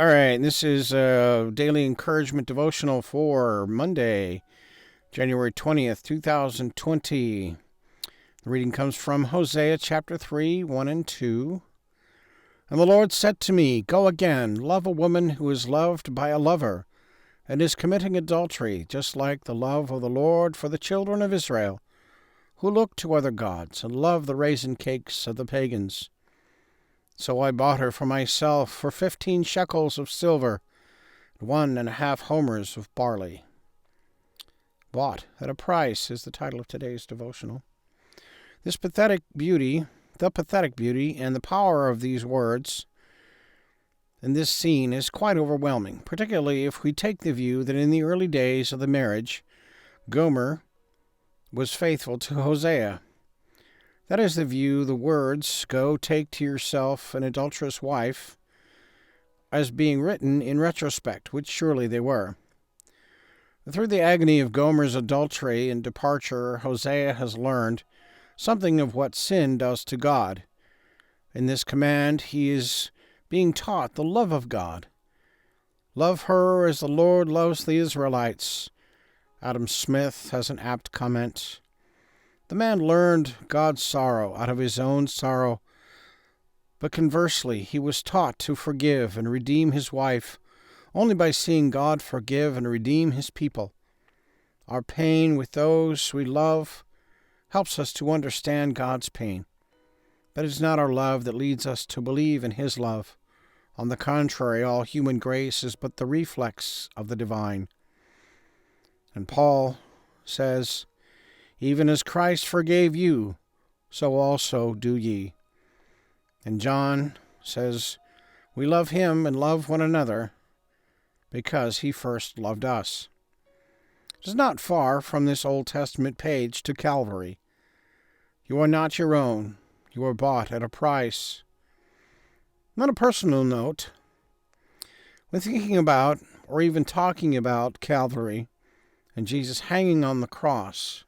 All right, this is a daily encouragement devotional for Monday, January 20th, 2020. The reading comes from Hosea chapter 3, 1 and 2. And the Lord said to me, Go again, love a woman who is loved by a lover, and is committing adultery, just like the love of the Lord for the children of Israel, who look to other gods and love the raisin cakes of the pagans. So I bought her for myself for 15 shekels of silver, and 1.5 homers of barley. Bought at a price is the title of today's devotional. The pathetic beauty and the power of these words in this scene is quite overwhelming, particularly if we take the view that in the early days of the marriage, Gomer was faithful to Hosea. That is the view the words, Go take to yourself an adulterous wife, as being written in retrospect, which surely they were. Through the agony of Gomer's adultery and departure, Hosea has learned something of what sin does to God. In this command, he is being taught the love of God. Love her as the Lord loves the Israelites. Adam Smith has an apt comment. The man learned God's sorrow out of his own sorrow, but conversely, he was taught to forgive and redeem his wife only by seeing God forgive and redeem his people. Our pain with those we love helps us to understand God's pain, but it is not our love that leads us to believe in his love. On the contrary, all human grace is but the reflex of the divine. And Paul says, Even as Christ forgave you, so also do ye. And John says, We love him and love one another because he first loved us. It is not far from this Old Testament page to Calvary. You are not your own. You are bought at a price. On a personal note, when thinking about or even talking about Calvary and Jesus hanging on the cross,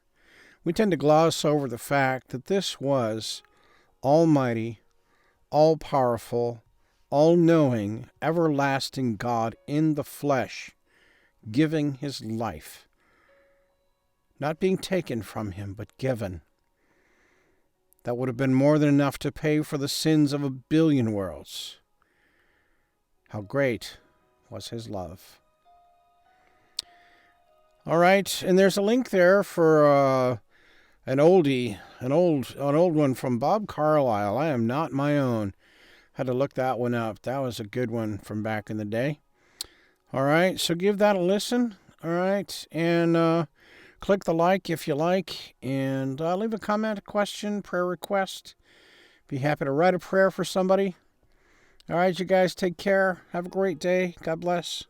we tend to gloss over the fact that this was almighty, all-powerful, all-knowing, everlasting God in the flesh, giving his life. Not being taken from him, but given. That would have been more than enough to pay for the sins of 1 billion worlds. How great was his love. All right, and there's a link there for an old one from Bob Carlyle. I Am Not My Own. Had to look that one up. That was a good one from back in the day. All right, so give that a listen. All right, and click the like if you like, and leave a comment, a question, prayer request. Be happy to write a prayer for somebody. All right, you guys take care. Have a great day. God bless.